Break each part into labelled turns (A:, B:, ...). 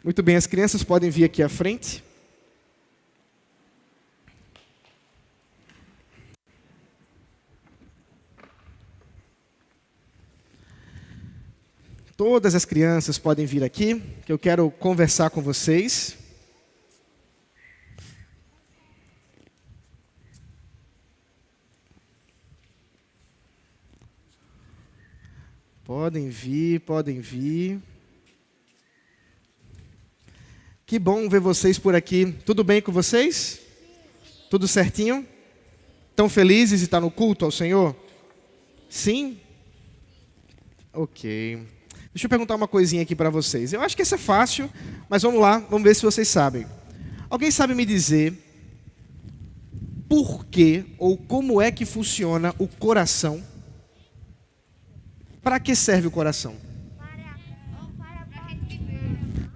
A: Muito bem, as crianças podem vir aqui à frente. Todas as crianças podem vir aqui, que eu quero conversar com vocês. Podem vir, podem vir. Que bom ver vocês por aqui. Tudo bem com vocês? Tudo certinho? Estão felizes de estar no culto ao Senhor? Sim? Ok. Deixa eu perguntar uma coisinha aqui para vocês. Eu acho que isso é fácil, mas vamos lá, vamos ver se vocês sabem. Alguém sabe me dizer por que ou como é que funciona o coração? Para que serve o coração?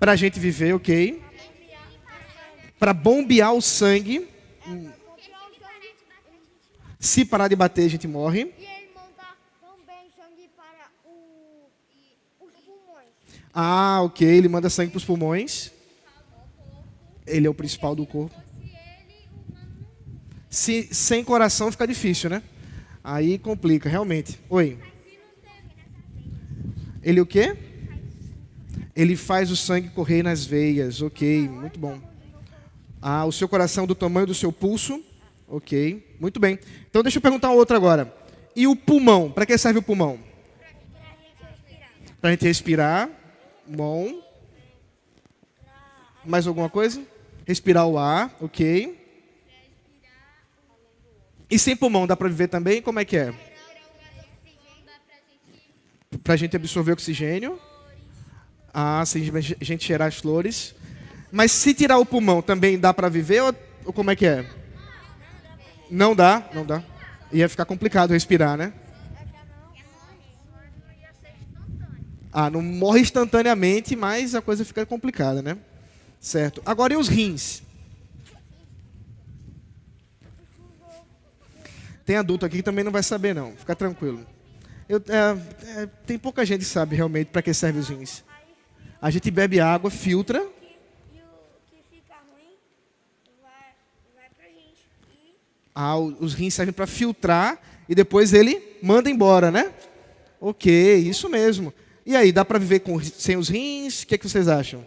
A: Para a gente viver, ok. Para bombear o sangue. Se parar de bater, a gente morre.
B: E ele manda também sangue para os pulmões.
A: Ah, ok. Ele manda sangue para os pulmões. Ele é o principal do corpo. Sem coração fica difícil, né? Aí complica, realmente. Oi. Ele o quê? Ele faz o sangue correr nas veias. Ok, muito bom. Ah, o seu coração do tamanho do seu pulso. Ok, muito bem. Então deixa eu perguntar outra agora. E o pulmão? Para que serve o pulmão? Para a gente respirar. Bom. Mais alguma coisa? Respirar o ar. Ok. E sem pulmão dá para viver também? Como é que é? Para a gente absorver oxigênio. Ah, sim, a gente cheirar as flores. Mas se tirar o pulmão, também dá para viver ou como é que é? Não dá, não dá. Ia ficar complicado respirar, né? Ah, não morre instantaneamente, mas a coisa fica complicada, né? Certo. Agora e os rins? Tem adulto aqui que também não vai saber, não. Fica tranquilo. Tem pouca gente que sabe realmente para que serve os rins. A gente bebe água, filtra.
B: E o que fica ruim vai pra gente.
A: Ah, os rins servem para filtrar e depois ele manda embora, né? Ok, isso mesmo. E aí, dá para viver sem os rins? O que vocês acham?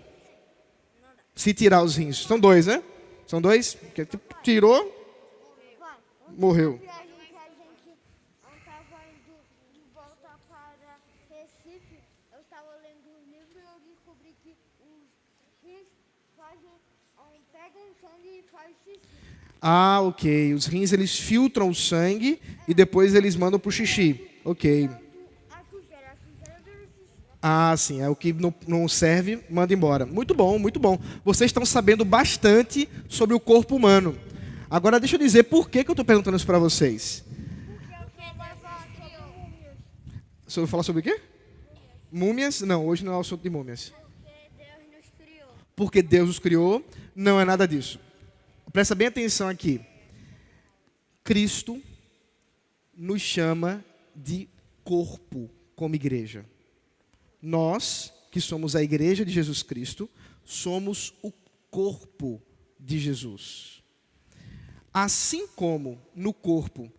A: Se tirar os rins. São dois, né? São dois? Tirou, morreu.
B: A gente estava indo de volta para Recife. Eu estava lendo um livro e eu descobri que os rins pegam o sangue e fazem xixi.
A: Ah, ok. Os rins, eles filtram o sangue e depois eles mandam pro xixi. Ok.
B: A sujeira do xixi.
A: Ah, sim. É o que não serve, manda embora. Muito bom, muito bom. Vocês estão sabendo bastante sobre o corpo humano. Agora, deixa eu dizer por que eu estou perguntando isso para vocês. Você vai falar sobre o quê? Múmias? Não, hoje não é o assunto de múmias.
B: Porque Deus nos criou.
A: Porque Deus os criou, não é nada disso. Presta bem atenção aqui. Cristo nos chama de corpo como igreja. Nós, que somos a igreja de Jesus Cristo, somos o corpo de Jesus. Assim como no corpo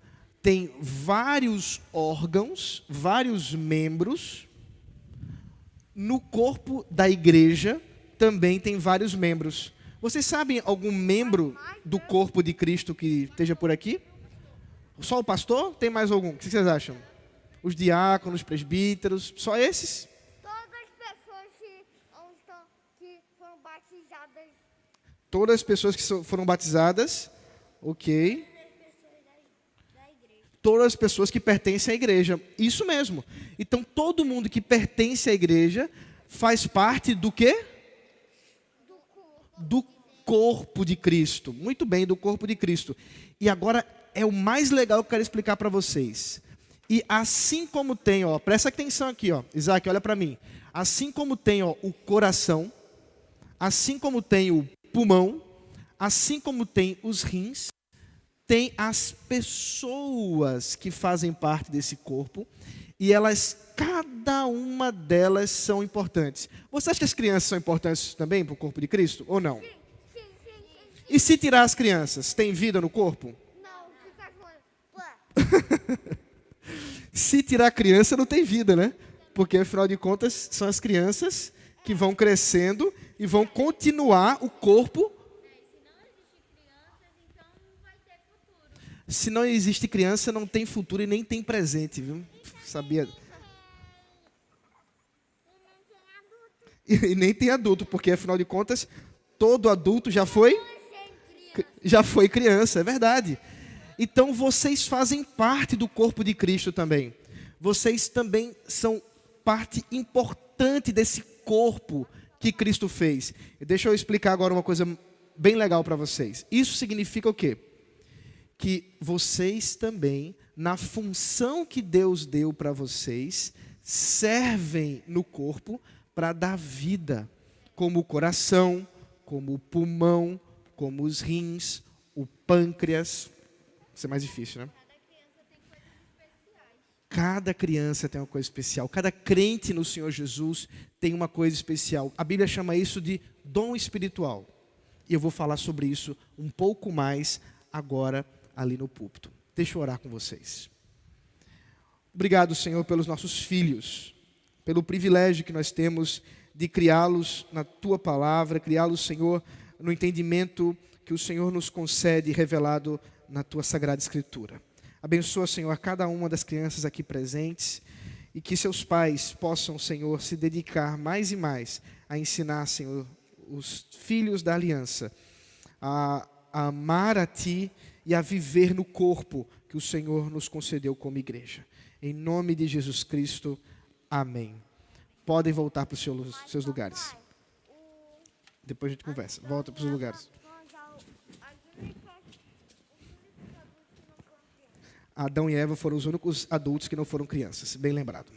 A: tem vários órgãos, vários membros, no corpo da igreja também tem vários membros. Vocês sabem algum membro do corpo de Cristo que esteja por aqui? Só o pastor? Tem mais algum? O que vocês acham? Os diáconos, os presbíteros, só esses?
B: Todas as pessoas que foram batizadas.
A: Todas as pessoas que foram batizadas, ok. Todas as pessoas que pertencem à igreja. Isso mesmo. Então, todo mundo que pertence à igreja faz parte do quê? Do corpo de Cristo. Muito bem, do corpo de Cristo. E agora é o mais legal que eu quero explicar para vocês. E assim como tem, ó, presta atenção aqui, ó, Isaac, olha para mim. Assim como tem, ó, o coração, assim como tem o pulmão, assim como tem os rins, tem as pessoas que fazem parte desse corpo. e cada uma delas são importantes. Você acha que as crianças são importantes também para o corpo de Cristo ou não?
B: Sim, sim, sim, sim, sim.
A: E se tirar as crianças, tem vida no corpo?
B: Não, fica com...
A: Se tirar a criança, não tem vida, né? Porque, afinal de contas, são as crianças que vão crescendo e vão continuar o corpo. Se não existe criança, não tem futuro e nem tem presente, viu? Sabia? E nem tem adulto, porque, afinal de contas, todo adulto já foi criança, é verdade. Então, vocês fazem parte do corpo de Cristo também. Vocês também são parte importante desse corpo que Cristo fez. E deixa eu explicar agora uma coisa bem legal para vocês. Isso significa o quê? Que vocês também, na função que Deus deu para vocês, servem no corpo para dar vida, como o coração, como o pulmão, como os rins, o pâncreas. Isso é mais difícil, né? Cada criança tem uma coisa especial. Cada crente no Senhor Jesus tem uma coisa especial. A Bíblia chama isso de dom espiritual. E eu vou falar sobre isso um pouco mais agora ali no púlpito. Deixa eu orar com vocês. Obrigado, Senhor, pelos nossos filhos, pelo privilégio que nós temos de criá-los na Tua palavra, criá-los, Senhor, no entendimento que o Senhor nos concede revelado na Tua Sagrada Escritura. Abençoa, Senhor, a cada uma das crianças aqui presentes e que seus pais possam, Senhor, se dedicar mais e mais a ensinar, Senhor, os filhos da aliança a amar a Ti e a viver no corpo que o Senhor nos concedeu como igreja. Em nome de Jesus Cristo, amém. Podem voltar para os seus lugares. Depois a gente conversa. Volta para os lugares. Adão e Eva foram os únicos adultos que não foram crianças. Bem lembrado.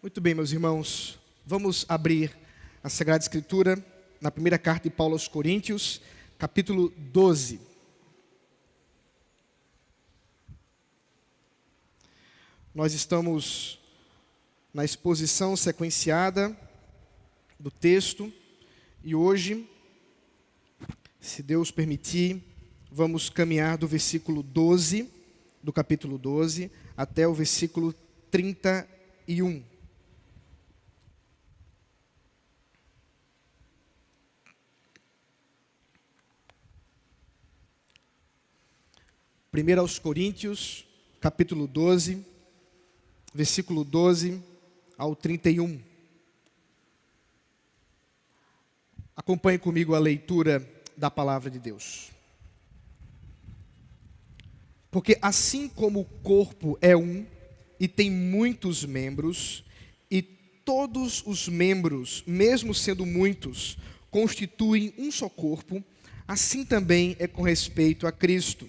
A: Muito bem, meus irmãos. Vamos abrir a Sagrada Escritura na primeira carta de Paulo aos Coríntios, capítulo 12. Nós estamos na exposição sequenciada do texto e hoje, se Deus permitir, vamos caminhar do versículo 12, do capítulo 12, até o versículo 31. Primeiro aos Coríntios, capítulo 12, versículo 12 ao 31. Acompanhe comigo a leitura da palavra de Deus. Porque assim como o corpo é um e tem muitos membros, e todos os membros, mesmo sendo muitos, constituem um só corpo, assim também é com respeito a Cristo.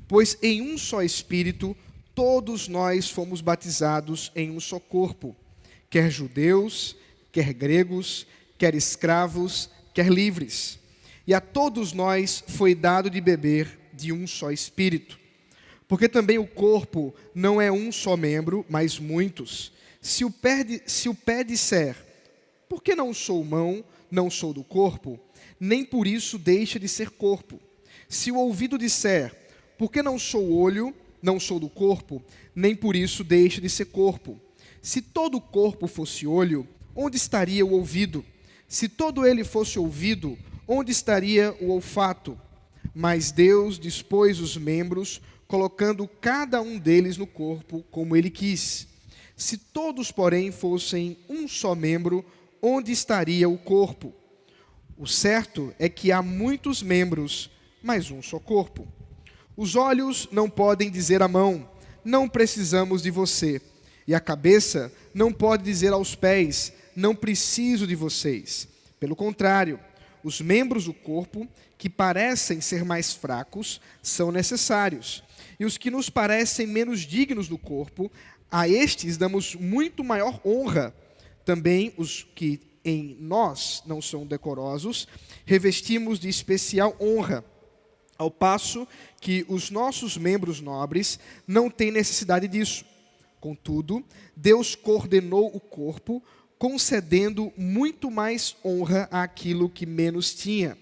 A: Pois em um só Espírito, todos nós fomos batizados em um só corpo, quer judeus, quer gregos, quer escravos, quer livres. E a todos nós foi dado de beber de um só Espírito. Porque também o corpo não é um só membro, mas muitos. Se o pé disser, por que não sou mão, não sou do corpo? Nem por isso deixa de ser corpo. Se o ouvido disser, por que não sou olho, não sou do corpo? Nem por isso deixa de ser corpo. Se todo o corpo fosse olho, onde estaria o ouvido? Se todo ele fosse ouvido, onde estaria o olfato? Mas Deus dispôs os membros, colocando cada um deles no corpo como Ele quis. Se todos, porém, fossem um só membro, onde estaria o corpo? O certo é que há muitos membros, mas um só corpo. Os olhos não podem dizer à mão, não precisamos de você. E a cabeça não pode dizer aos pés, não preciso de vocês. Pelo contrário, os membros do corpo, que parecem ser mais fracos, são necessários. E os que nos parecem menos dignos do corpo, a estes damos muito maior honra. Também os que em nós não são decorosos, revestimos de especial honra, ao passo que os nossos membros nobres não têm necessidade disso. Contudo, Deus coordenou o corpo, concedendo muito mais honra àquilo que menos tinha,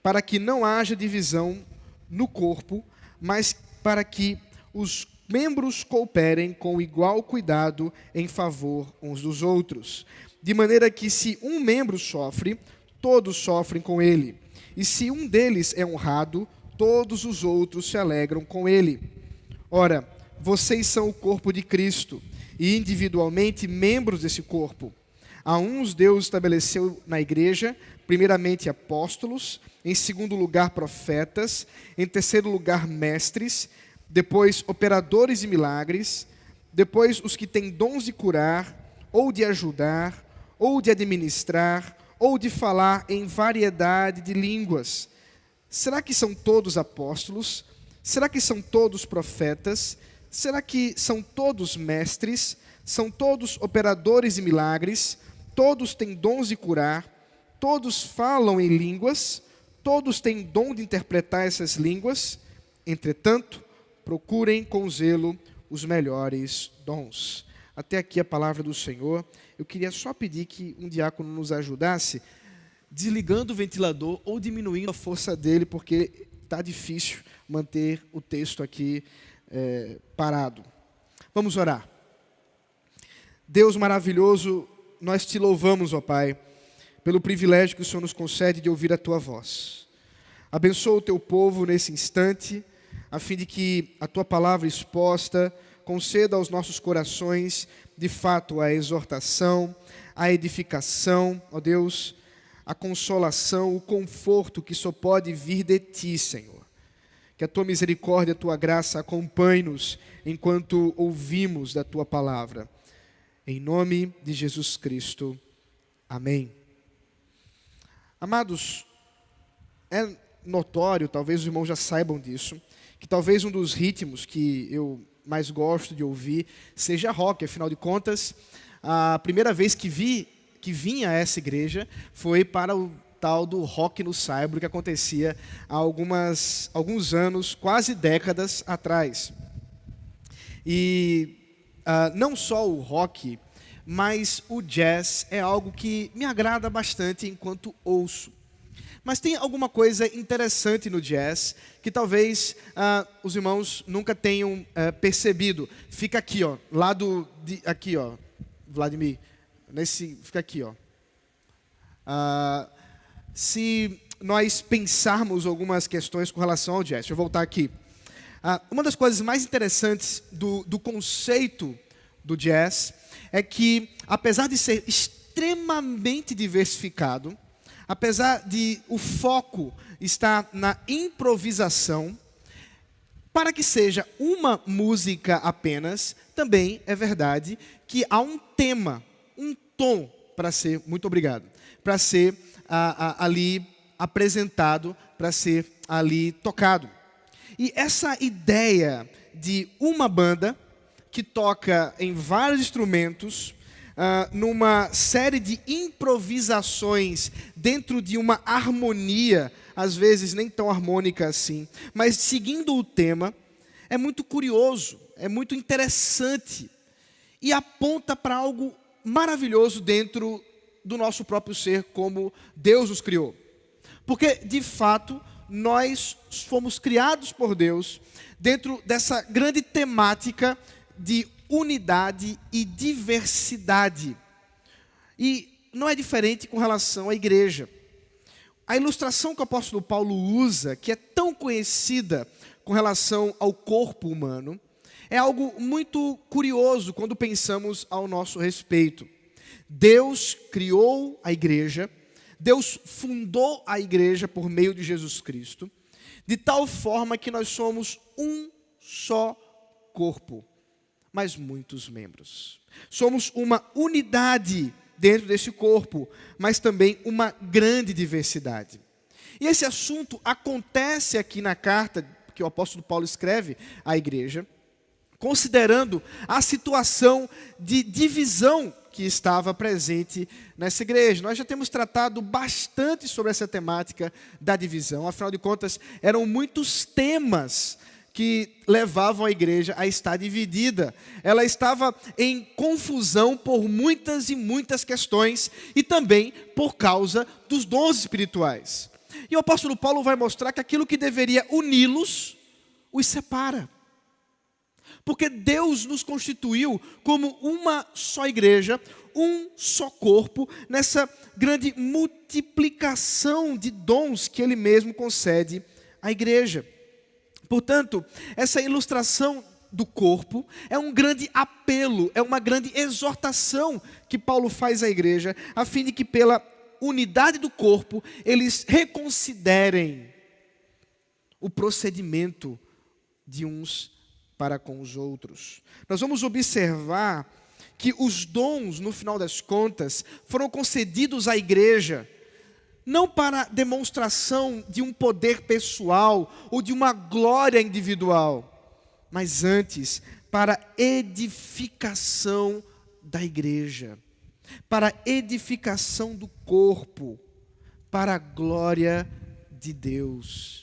A: para que não haja divisão no corpo, mas para que os membros cooperem com igual cuidado em favor uns dos outros. De maneira que se um membro sofre, todos sofrem com ele. E se um deles é honrado, todos os outros se alegram com ele. Ora, vocês são o corpo de Cristo, e individualmente membros desse corpo. A uns Deus estabeleceu na igreja, primeiramente apóstolos, em segundo lugar profetas, em terceiro lugar mestres, depois operadores de milagres, depois os que têm dons de curar, ou de ajudar, ou de administrar, ou de falar em variedade de línguas. Será que são todos apóstolos? Será que são todos profetas? Será que são todos mestres? São todos operadores de milagres? Todos têm dons de curar? Todos falam em línguas? Todos têm dom de interpretar essas línguas? Entretanto, procurem com zelo os melhores dons. Até aqui a palavra do Senhor. Eu queria só pedir que um diácono nos ajudasse, desligando o ventilador ou diminuindo a força dele, porque está difícil manter o texto aqui parado. Vamos orar. Deus maravilhoso, nós te louvamos, ó Pai, pelo privilégio que o Senhor nos concede de ouvir a tua voz. Abençoa o teu povo nesse instante, a fim de que a tua palavra exposta conceda aos nossos corações, de fato, a exortação, a edificação, ó Deus, a consolação, o conforto que só pode vir de ti, Senhor. Que a tua misericórdia, a tua graça acompanhe-nos enquanto ouvimos da tua palavra. Em nome de Jesus Cristo. Amém. Amados, é notório, talvez os irmãos já saibam disso, que talvez um dos ritmos que eu mais gosto de ouvir seja rock. Afinal de contas, a primeira vez que vinha a essa igreja foi para o tal do Rock no Saibro, que acontecia há alguns anos, quase décadas atrás. E não só o rock, mas o jazz é algo que me agrada bastante enquanto ouço. Mas tem alguma coisa interessante no jazz que talvez os irmãos nunca tenham percebido. Fica aqui, ó, aqui, ó, Vladimir, fica aqui, ó. Se nós pensarmos algumas questões com relação ao jazz, deixa eu voltar aqui. Uma das coisas mais interessantes do conceito do jazz é que, apesar de ser extremamente diversificado, apesar de o foco estar na improvisação, para que seja uma música apenas, também é verdade que há um tema, um tom para ser, muito obrigado, para ser ali apresentado, para ser ali tocado. E essa ideia de uma banda que toca em vários instrumentos, numa série de improvisações dentro de uma harmonia, às vezes nem tão harmônica assim, mas seguindo o tema, é muito curioso, é muito interessante e aponta para algo maravilhoso dentro do nosso próprio ser, como Deus nos criou. Porque, de fato, nós fomos criados por Deus dentro dessa grande temática de unidade e diversidade. E não é diferente com relação à igreja. A ilustração que o apóstolo Paulo usa, que é tão conhecida com relação ao corpo humano, é algo muito curioso quando pensamos ao nosso respeito. Deus criou a igreja, Deus fundou a igreja por meio de Jesus Cristo, de tal forma que nós somos um só corpo, mas muitos membros. Somos uma unidade dentro desse corpo, mas também uma grande diversidade. E esse assunto acontece aqui na carta que o apóstolo Paulo escreve à igreja, considerando a situação de divisão que estava presente nessa igreja. Nós já temos tratado bastante sobre essa temática da divisão. Afinal de contas, eram muitos temas que levavam a igreja a estar dividida. Ela estava em confusão por muitas e muitas questões e também por causa dos dons espirituais. E o apóstolo Paulo vai mostrar que aquilo que deveria uni-los, os separa. Porque Deus nos constituiu como uma só igreja, um só corpo, nessa grande multiplicação de dons que Ele mesmo concede à igreja. Portanto, essa ilustração do corpo é um grande apelo, é uma grande exortação que Paulo faz à igreja, a fim de que pela unidade do corpo, eles reconsiderem o procedimento de uns para com os outros. Nós vamos observar que os dons, no final das contas, foram concedidos à igreja, não para demonstração de um poder pessoal ou de uma glória individual, mas antes para edificação da igreja, para edificação do corpo, para a glória de Deus.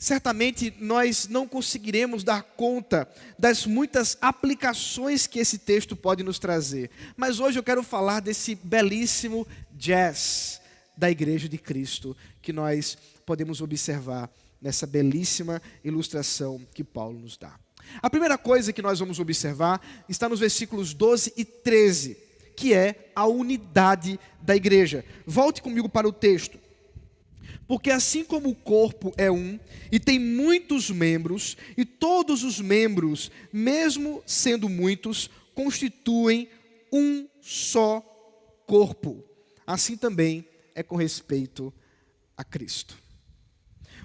A: Certamente nós não conseguiremos dar conta das muitas aplicações que esse texto pode nos trazer. Mas hoje eu quero falar desse belíssimo jazz da Igreja de Cristo que nós podemos observar nessa belíssima ilustração que Paulo nos dá. A primeira coisa que nós vamos observar está nos versículos 12 e 13, que é a unidade da igreja. Volte comigo para o texto. Porque assim como o corpo é um e tem muitos membros, e todos os membros, mesmo sendo muitos, constituem um só corpo, assim também é com respeito a Cristo.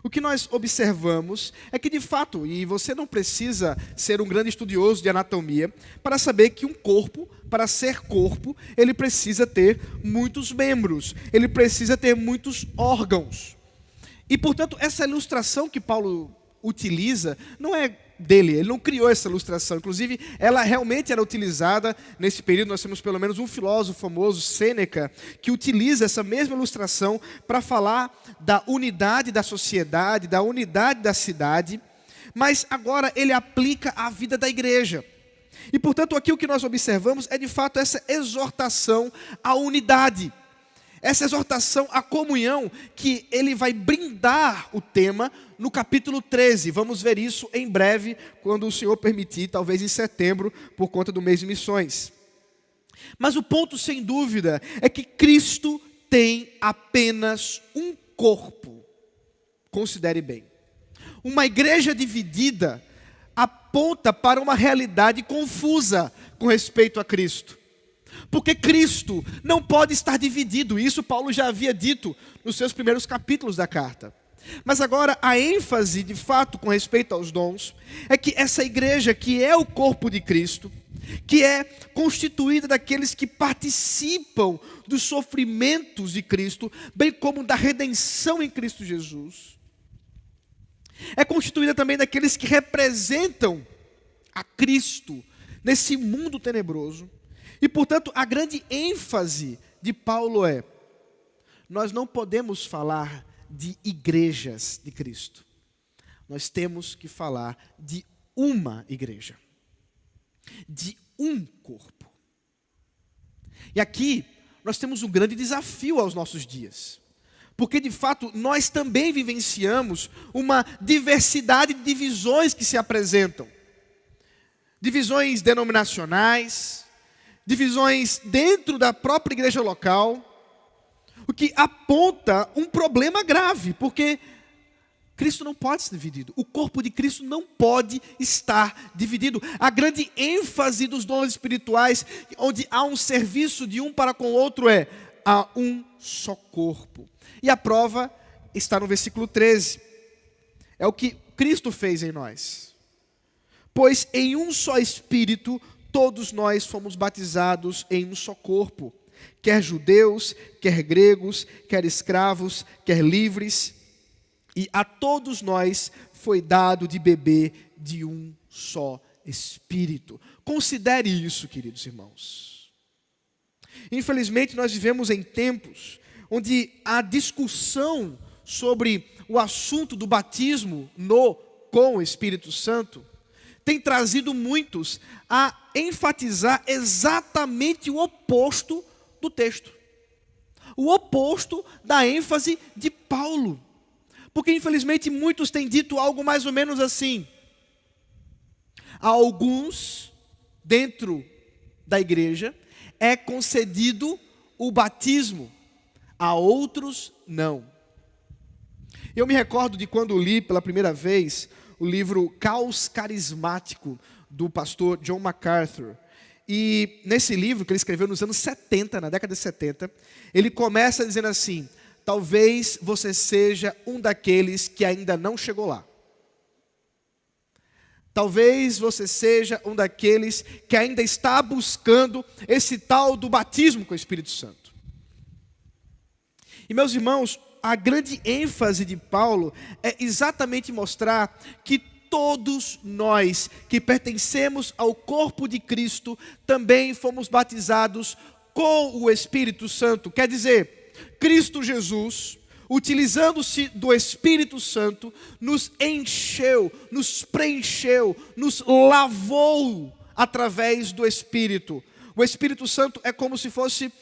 A: O que nós observamos é que de fato, e você não precisa ser um grande estudioso de anatomia para saber que um corpo, para ser corpo, ele precisa ter muitos membros, ele precisa ter muitos órgãos. E portanto, essa ilustração que Paulo utiliza não é dele, ele não criou essa ilustração. Inclusive, ela realmente era utilizada nesse período. Nós temos pelo menos um filósofo famoso, Sêneca, que utiliza essa mesma ilustração para falar da unidade da sociedade, da unidade da cidade, mas agora ele aplica à vida da igreja. E portanto, aqui o que nós observamos é de fato essa exortação à unidade, essa exortação à comunhão, que ele vai brindar o tema no capítulo 13. Vamos ver isso em breve, quando o Senhor permitir, talvez em setembro, por conta do mês de missões. Mas o ponto, sem dúvida, é que Cristo tem apenas um corpo. Considere bem. Uma igreja dividida aponta para uma realidade confusa com respeito a Cristo. Porque Cristo não pode estar dividido. Isso Paulo já havia dito nos seus primeiros capítulos da carta. Mas agora a ênfase, de fato, com respeito aos dons, é que essa igreja, que é o corpo de Cristo, que é constituída daqueles que participam dos sofrimentos de Cristo, bem como da redenção em Cristo Jesus, é constituída também daqueles que representam a Cristo nesse mundo tenebroso. E, portanto, a grande ênfase de Paulo é: nós não podemos falar de igrejas de Cristo. Nós temos que falar de uma igreja, de um corpo. E aqui nós temos um grande desafio aos nossos dias. Porque, de fato, nós também vivenciamos uma diversidade de divisões que se apresentam. Divisões denominacionais, divisões dentro da própria igreja local, o que aponta um problema grave, porque Cristo não pode ser dividido, o corpo de Cristo não pode estar dividido. A grande ênfase dos dons espirituais, onde há um serviço de um para com o outro, é: há um só corpo. E a prova está no versículo 13, é o que Cristo fez em nós. Pois em um só Espírito todos nós fomos batizados em um só corpo, quer judeus, quer gregos, quer escravos, quer livres, e a todos nós foi dado de beber de um só Espírito. Considere isso, queridos irmãos. Infelizmente, nós vivemos em tempos onde a discussão sobre o assunto do batismo com o Espírito Santo tem trazido muitos a enfatizar exatamente o oposto do texto. O oposto da ênfase de Paulo. Porque, infelizmente, muitos têm dito algo mais ou menos assim: a alguns, dentro da igreja, é concedido o batismo, a outros não. Eu me recordo de quando li pela primeira vez o livro Caos Carismático, do pastor John MacArthur. E nesse livro, que ele escreveu nos anos 70, na década de 70, ele começa dizendo assim: talvez você seja um daqueles que ainda não chegou lá. Talvez você seja um daqueles que ainda está buscando esse tal do batismo com o Espírito Santo. E, meus irmãos, a grande ênfase de Paulo é exatamente mostrar que todos nós que pertencemos ao corpo de Cristo também fomos batizados com o Espírito Santo. Quer dizer, Cristo Jesus, utilizando-se do Espírito Santo, nos encheu, nos preencheu, nos lavou através do Espírito. O Espírito Santo é como se fosse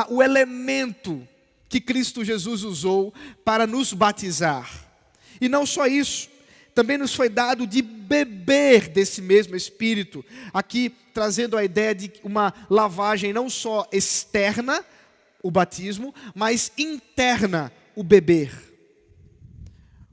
A: o elemento que Cristo Jesus usou para nos batizar. E não só isso, também nos foi dado de beber desse mesmo Espírito. Aqui trazendo a ideia de uma lavagem não só externa, o batismo, mas interna, o beber.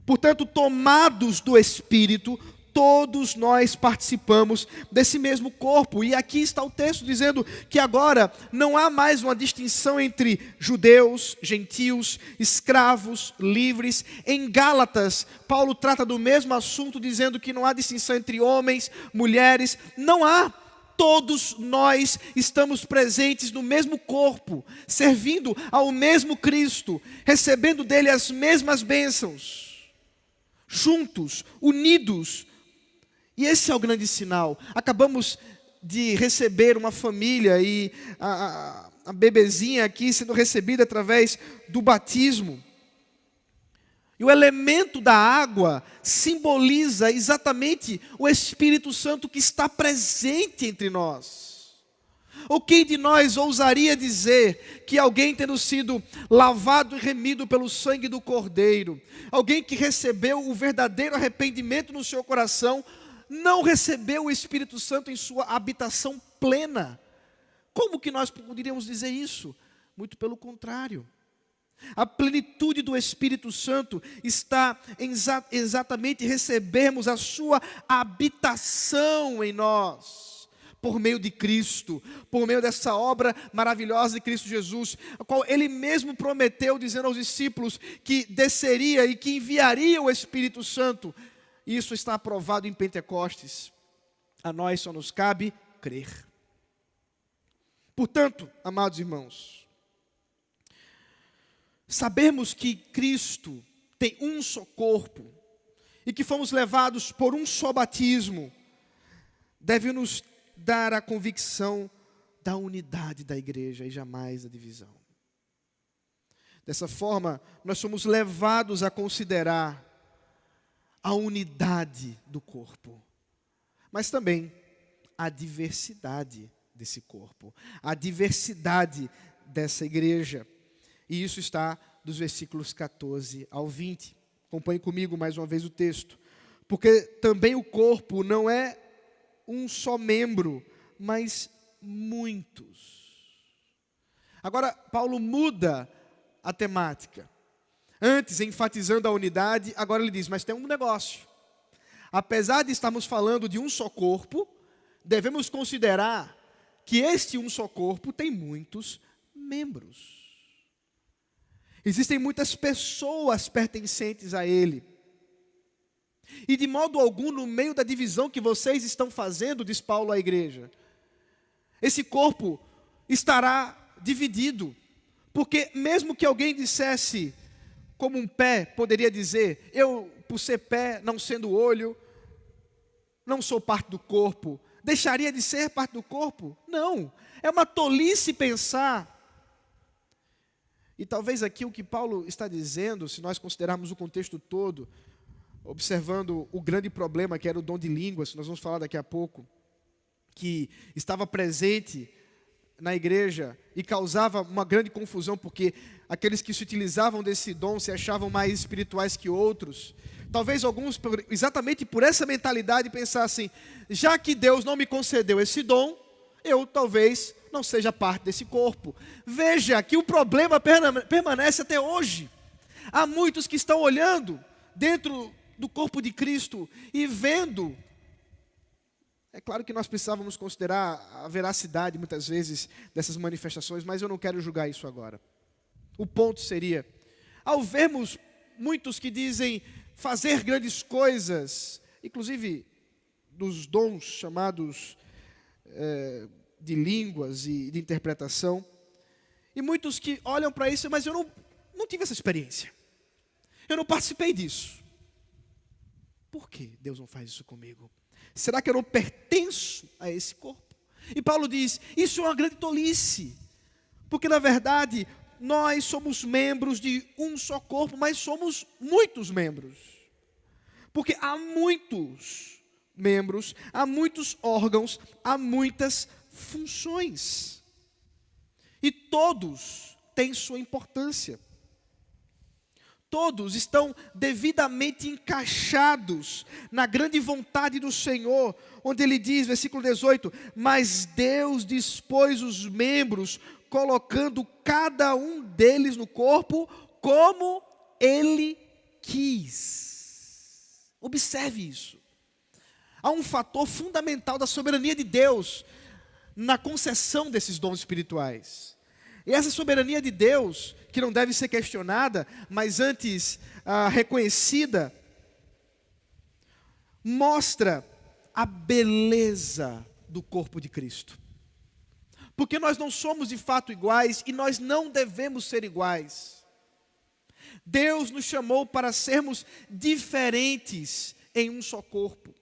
A: Portanto, tomados do Espírito, todos nós participamos desse mesmo corpo. E aqui está o texto dizendo que agora não há mais uma distinção entre judeus, gentios, escravos, livres. Em Gálatas, Paulo trata do mesmo assunto, dizendo que não há distinção entre homens, mulheres. Não há. Todos nós estamos presentes no mesmo corpo, servindo ao mesmo Cristo, recebendo dele as mesmas bênçãos, juntos, unidos. E esse é o grande sinal. Acabamos de receber uma família e a bebezinha aqui sendo recebida através do batismo. E o elemento da água simboliza exatamente o Espírito Santo que está presente entre nós. Ou quem de nós ousaria dizer que alguém tendo sido lavado e remido pelo sangue do Cordeiro, alguém que recebeu o verdadeiro arrependimento no seu coração, não recebeu o Espírito Santo em sua habitação plena? Como que nós poderíamos dizer isso? Muito pelo contrário. A plenitude do Espírito Santo está em exatamente recebermos a sua habitação em nós, por meio de Cristo, por meio dessa obra maravilhosa de Cristo Jesus, a qual Ele mesmo prometeu, dizendo aos discípulos que desceria e que enviaria o Espírito Santo. Isso está aprovado em Pentecostes. A nós só nos cabe crer. Portanto, amados irmãos, sabermos que Cristo tem um só corpo e que fomos levados por um só batismo, deve nos dar a convicção da unidade da igreja e jamais da divisão. Dessa forma, nós somos levados a considerar a unidade do corpo, mas também a diversidade desse corpo, a diversidade dessa igreja. E isso está dos versículos 14 ao 20. Acompanhe comigo mais uma vez o texto. Porque também o corpo não é um só membro, mas muitos. Agora, Paulo muda a temática. Antes, enfatizando a unidade, agora ele diz, mas tem um negócio. Apesar de estarmos falando de um só corpo, devemos considerar que este um só corpo tem muitos membros. Existem muitas pessoas pertencentes a ele. E de modo algum, no meio da divisão que vocês estão fazendo, diz Paulo à igreja, esse corpo estará dividido. Porque mesmo que alguém dissesse, como um pé poderia dizer, eu, por ser pé, não sendo olho, não sou parte do corpo. deixaria de ser parte do corpo? Não, é uma tolice pensar. E talvez aqui o que Paulo está dizendo, se nós considerarmos o contexto todo, observando o grande problema que era o dom de línguas, nós vamos falar daqui a pouco, que estava presente na igreja e causava uma grande confusão, porque aqueles que se utilizavam desse dom se achavam mais espirituais que outros. Talvez alguns, exatamente por essa mentalidade, pensassem, já que Deus não me concedeu esse dom, eu talvez não seja parte desse corpo. Veja que o problema permanece até hoje. Há muitos que estão olhando dentro do corpo de Cristo e vendo. É claro que nós precisávamos considerar a veracidade, muitas vezes, dessas manifestações, mas eu não quero julgar isso agora. O ponto seria, ao vermos muitos que dizem fazer grandes coisas, inclusive dos dons chamados de línguas e de interpretação, e muitos que olham para isso, mas eu não tive essa experiência, eu não participei disso. Por que Deus não faz isso comigo? Será que eu não pertenço a esse corpo? E Paulo diz, isso é uma grande tolice, porque na verdade nós somos membros de um só corpo, mas somos muitos membros, porque há muitos membros, há muitos órgãos, há muitas funções, e todos têm sua importância. Todos estão devidamente encaixados na grande vontade do Senhor, onde Ele diz, versículo 18, mas Deus dispôs os membros, colocando cada um deles no corpo, como Ele quis. Observe isso. Há um fator fundamental da soberania de Deus na concessão desses dons espirituais. E essa soberania de Deus, que não deve ser questionada, mas antes reconhecida, mostra a beleza do corpo de Cristo. Porque nós não somos de fato iguais e nós não devemos ser iguais. Deus nos chamou para sermos diferentes em um só corpo,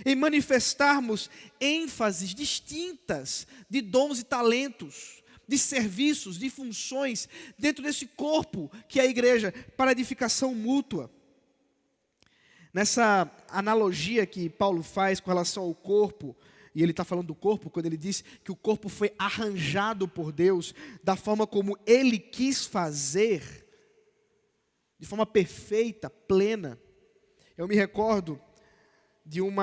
A: em manifestarmos ênfases distintas de dons e talentos, de serviços, de funções, dentro desse corpo que é a igreja, para edificação mútua. Nessa analogia que Paulo faz com relação ao corpo, e ele está falando do corpo, quando ele diz que o corpo foi arranjado por Deus, da forma como Ele quis fazer, de forma perfeita, plena. Eu me recordo de um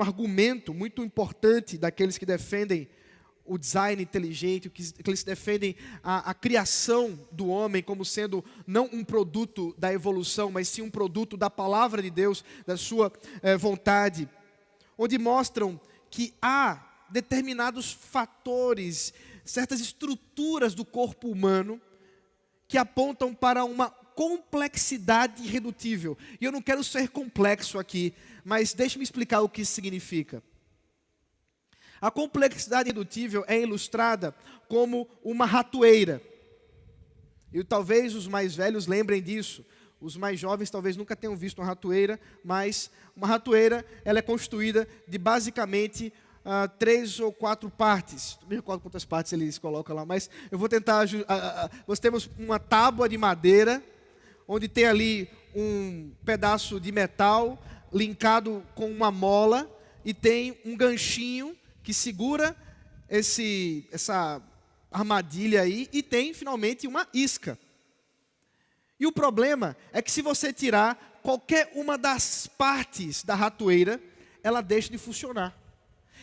A: argumento muito importante daqueles que defendem o design inteligente, que eles defendem a criação do homem como sendo não um produto da evolução, mas sim um produto da palavra de Deus, da sua vontade, onde mostram que há determinados fatores, certas estruturas do corpo humano que apontam para uma complexidade irredutível. E eu não quero ser complexo aqui, mas deixe-me explicar o que isso significa. A complexidade irredutível é ilustrada como uma ratoeira. E talvez os mais velhos lembrem disso. Os mais jovens talvez nunca tenham visto uma ratoeira, mas uma ratoeira ela é constituída de basicamente 3 ou 4 partes. Não me recordo quantas partes eles colocam lá, mas eu vou tentar. Nós temos uma tábua de madeira, onde tem ali um pedaço de metal linkado com uma mola e tem um ganchinho que segura essa armadilha aí, e tem finalmente uma isca. E o problema é que se você tirar qualquer uma das partes da ratoeira, ela deixa de funcionar.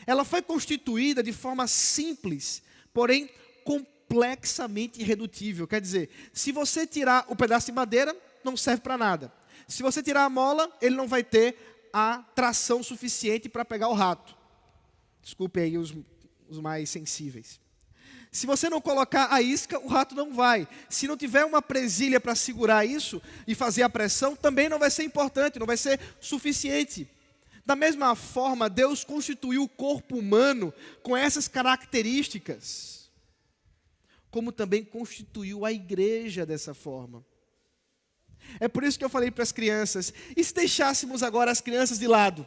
A: Ela foi constituída de forma simples, porém complexamente irredutível. Quer dizer, se você tirar o pedaço de madeira, não serve para nada. Se você tirar a mola, ele não vai ter a tração suficiente para pegar o rato. Desculpe aí os mais sensíveis. Se você não colocar a isca, o rato não vai. Se não tiver uma presilha para segurar isso e fazer a pressão, também não vai ser importante, não vai ser suficiente. Da mesma forma, Deus constituiu o corpo humano com essas características, como também constituiu a igreja dessa forma. É por isso que eu falei para as crianças, e se deixássemos agora as crianças de lado?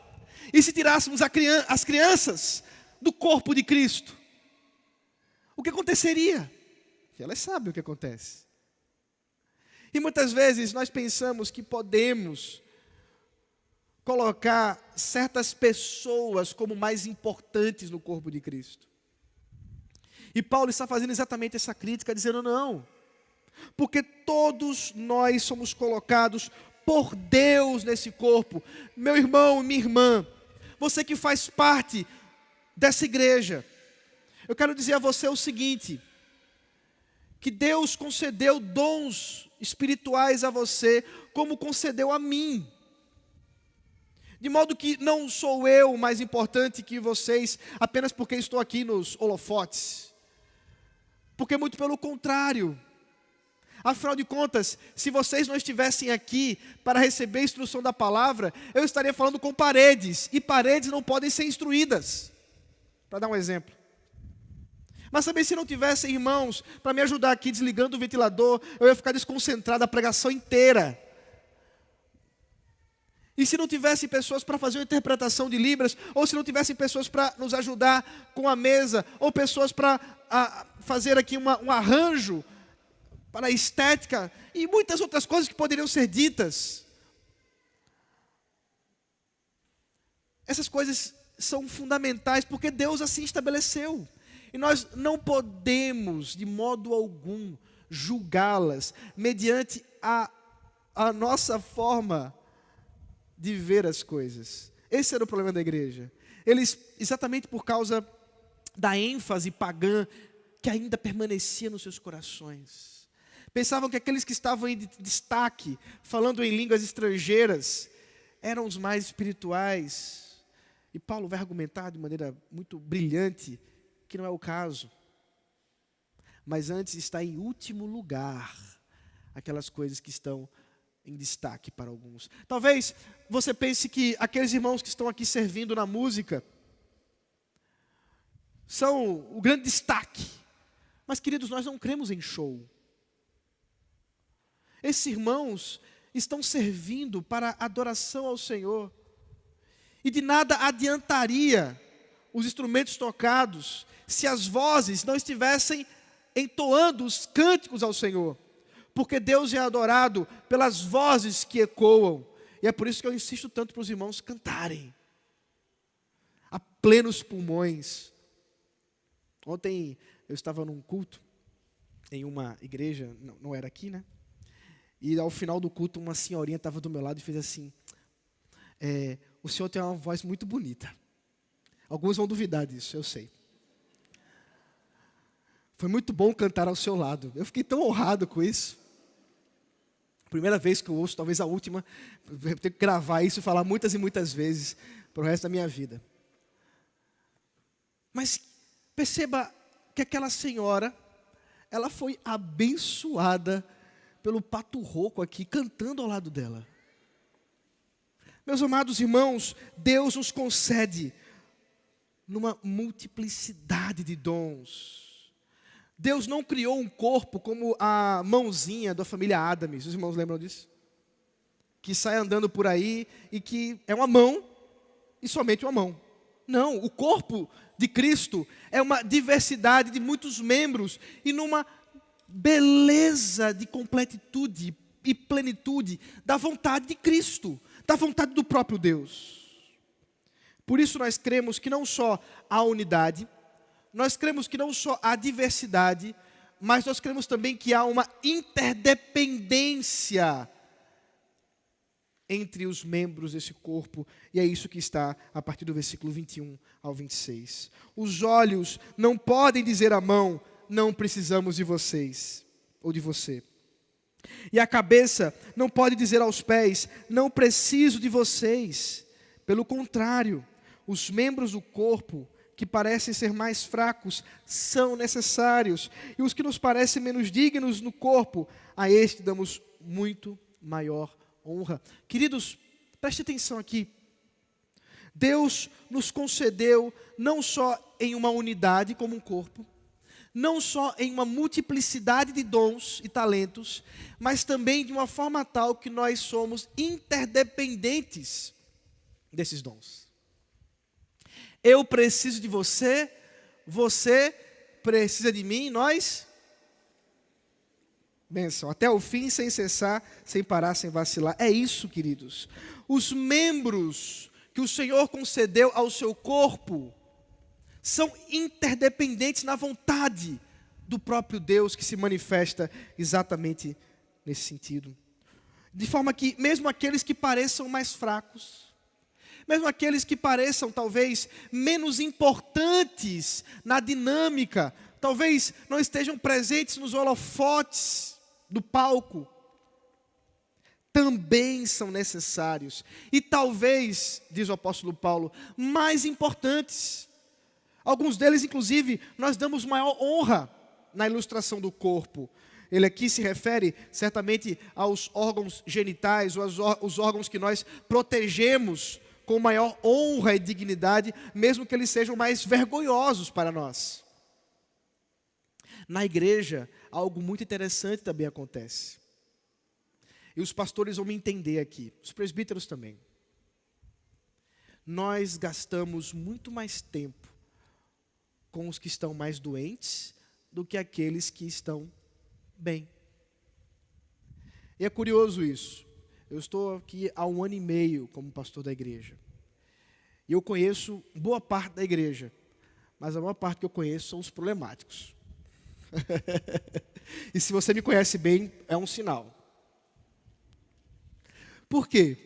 A: E se tirássemos as crianças do corpo de Cristo, o que aconteceria? Elas sabem o que acontece. E muitas vezes nós pensamos que podemos colocar certas pessoas como mais importantes no corpo de Cristo. E Paulo está fazendo exatamente essa crítica, dizendo não, porque todos nós somos colocados por Deus nesse corpo. Meu irmão, minha irmã, você que faz parte dessa igreja, eu quero dizer a você o seguinte, que Deus concedeu dons espirituais a você, como concedeu a mim. De modo que não sou eu mais importante que vocês, apenas porque estou aqui nos holofotes. Porque muito pelo contrário. Afinal de contas, se vocês não estivessem aqui para receber a instrução da palavra, eu estaria falando com paredes, e paredes não podem ser instruídas. Para dar um exemplo. Mas também se não tivesse irmãos para me ajudar aqui desligando o ventilador, eu ia ficar desconcentrado a pregação inteira. E se não tivesse pessoas para fazer uma interpretação de Libras, ou se não tivesse pessoas para nos ajudar com a mesa, ou pessoas para fazer aqui um arranjo para a estética, e muitas outras coisas que poderiam ser ditas. Essas coisas são fundamentais, porque Deus assim estabeleceu. E nós não podemos, de modo algum, julgá-las mediante a nossa forma de ver as coisas. Esse era o problema da igreja. Eles, exatamente por causa da ênfase pagã que ainda permanecia nos seus corações, pensavam que aqueles que estavam em destaque, falando em línguas estrangeiras, eram os mais espirituais. E Paulo vai argumentar de maneira muito brilhante que não é o caso. Mas antes está em último lugar aquelas coisas que estão em destaque para alguns. Talvez você pense que aqueles irmãos que estão aqui servindo na música são o grande destaque. Mas, queridos, nós não cremos em show. Esses irmãos estão servindo para adoração ao Senhor. E de nada adiantaria os instrumentos tocados se as vozes não estivessem entoando os cânticos ao Senhor. Porque Deus é adorado pelas vozes que ecoam. E é por isso que eu insisto tanto para os irmãos cantarem a plenos pulmões. Ontem eu estava num culto em uma igreja, não era aqui, né? E ao final do culto uma senhorinha estava do meu lado e fez assim: o senhor tem uma voz muito bonita. Alguns vão duvidar disso, eu sei. Foi muito bom cantar ao seu lado. Eu fiquei tão honrado com isso. Primeira vez que eu ouço, talvez a última. Eu tenho que gravar isso e falar muitas e muitas vezes para o resto da minha vida. Mas perceba que aquela senhora, ela foi abençoada pelo Pato Rouco aqui, cantando ao lado dela. Meus amados irmãos, Deus nos concede numa multiplicidade de dons. Deus não criou um corpo como a mãozinha da família Adams. Os irmãos lembram disso? Que sai andando por aí e que é uma mão e somente uma mão. Não, o corpo de Cristo é uma diversidade de muitos membros e numa beleza de completitude e plenitude da vontade de Cristo, da vontade do próprio Deus. Por isso nós cremos que não só há unidade, nós cremos que não só há diversidade, mas nós cremos também que há uma interdependência entre os membros desse corpo, e é isso que está a partir do versículo 21 ao 26. Os olhos não podem dizer à mão: não precisamos de vocês, ou de você. E a cabeça não pode dizer aos pés: não preciso de vocês. Pelo contrário, os membros do corpo que parecem ser mais fracos são necessários, e os que nos parecem menos dignos no corpo, a este damos muito maior honra. Queridos, preste atenção aqui. Deus nos concedeu não só em uma unidade como um corpo, não só em uma multiplicidade de dons e talentos, mas também de uma forma tal que nós somos interdependentes desses dons. Eu preciso de você, você precisa de mim, nós... Bênção, até o fim, sem cessar, sem parar, sem vacilar. É isso, queridos. Os membros que o Senhor concedeu ao seu corpo são interdependentes na vontade do próprio Deus, que se manifesta exatamente nesse sentido. De forma que, mesmo aqueles que pareçam mais fracos, mesmo aqueles que pareçam talvez menos importantes na dinâmica, talvez não estejam presentes nos holofotes do palco, também são necessários. E talvez, diz o apóstolo Paulo, mais importantes. Alguns deles, inclusive, nós damos maior honra na ilustração do corpo. Ele aqui se refere certamente aos órgãos genitais, ou aos órgãos que nós protegemos com maior honra e dignidade, mesmo que eles sejam mais vergonhosos para nós. Na igreja, algo muito interessante também acontece. E os pastores vão me entender aqui, os presbíteros também. Nós gastamos muito mais tempo com os que estão mais doentes do que aqueles que estão bem. E é curioso isso. Eu estou aqui há 1 ano e meio como pastor da igreja. E eu conheço boa parte da igreja, mas a maior parte que eu conheço são os problemáticos. E se você me conhece bem, é um sinal. Por quê?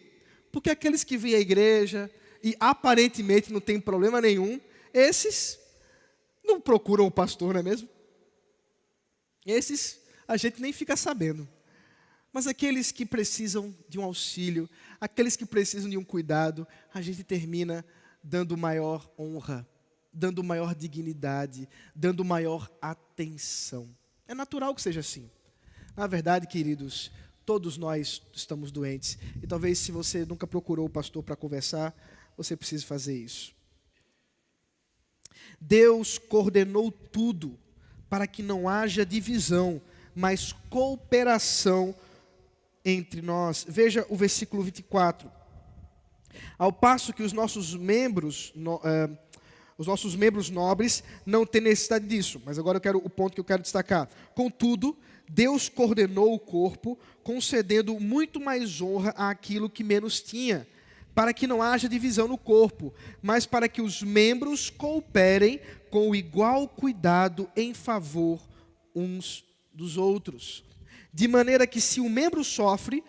A: Porque aqueles que vêm à igreja e aparentemente não tem problema nenhum, esses não procuram o pastor, não é mesmo? Esses a gente nem fica sabendo. Mas aqueles que precisam de um auxílio, aqueles que precisam de um cuidado, a gente termina dando maior honra, dando maior dignidade, dando maior atenção. É natural que seja assim. Na verdade, queridos, todos nós estamos doentes. E talvez se você nunca procurou o pastor para conversar, você precise fazer isso. Deus coordenou tudo para que não haja divisão, mas cooperação entre nós. Veja o versículo 24. Ao passo que os nossos membros nobres não têm necessidade disso. Mas agora o ponto que eu quero destacar. Contudo, Deus coordenou o corpo, concedendo muito mais honra àquilo que menos tinha, para que não haja divisão no corpo, mas para que os membros cooperem com igual cuidado em favor uns dos outros. De maneira que se um membro sofre,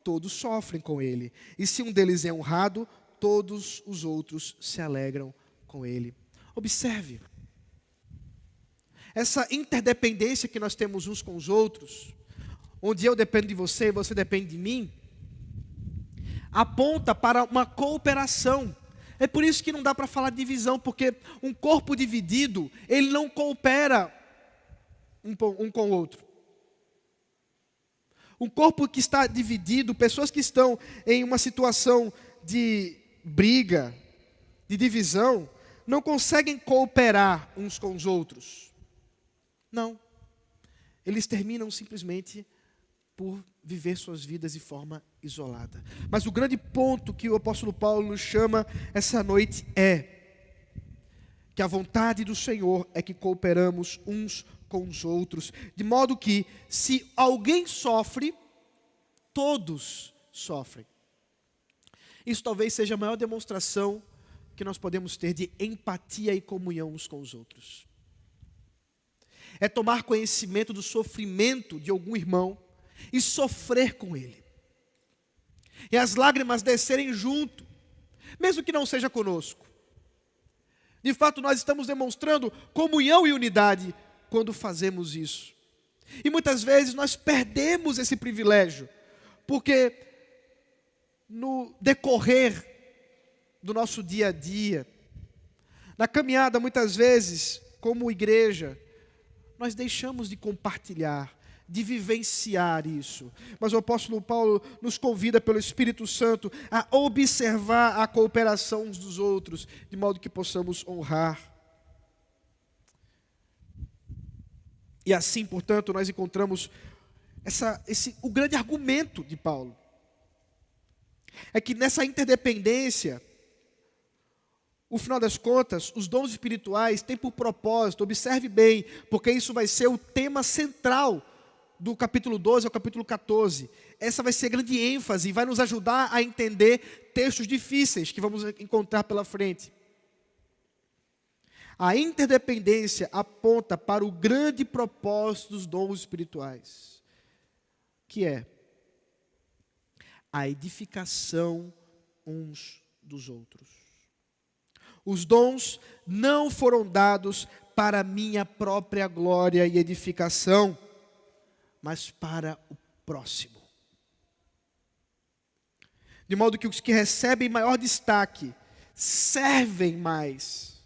A: todos sofrem com ele. E se um deles é honrado, todos os outros se alegram com ele. Observe. Essa interdependência que nós temos uns com os outros, onde eu dependo de você e você depende de mim, aponta para uma cooperação. É por isso que não dá para falar de divisão, porque um corpo dividido, ele não coopera um com o outro. Um corpo que está dividido, pessoas que estão em uma situação de briga, de divisão, não conseguem cooperar uns com os outros. Não. Eles terminam simplesmente por viver suas vidas de forma isolada. Mas o grande ponto que o apóstolo Paulo nos chama essa noite é que a vontade do Senhor é que cooperamos uns com os outros, de modo que se alguém sofre, todos sofrem. Isso talvez seja a maior demonstração que nós podemos ter de empatia e comunhão uns com os outros. É tomar conhecimento do sofrimento de algum irmão e sofrer com ele. E as lágrimas descerem junto, mesmo que não seja conosco. De fato, nós estamos demonstrando comunhão e unidade quando fazemos isso. E muitas vezes nós perdemos esse privilégio, porque no decorrer do nosso dia a dia, na caminhada muitas vezes, como igreja, nós deixamos de compartilhar, de vivenciar isso. Mas o apóstolo Paulo nos convida pelo Espírito Santo a observar a cooperação uns dos outros, de modo que possamos honrar. E assim, portanto, nós encontramos o grande argumento de Paulo. É que nessa interdependência, o final das contas, os dons espirituais têm por propósito, observe bem, porque isso vai ser o tema central do capítulo 12 ao capítulo 14. Essa vai ser a grande ênfase e vai nos ajudar a entender textos difíceis que vamos encontrar pela frente. A interdependência aponta para o grande propósito dos dons espirituais, que é a edificação uns dos outros. Os dons não foram dados para a minha própria glória e edificação, mas para o próximo. De modo que os que recebem maior destaque servem mais,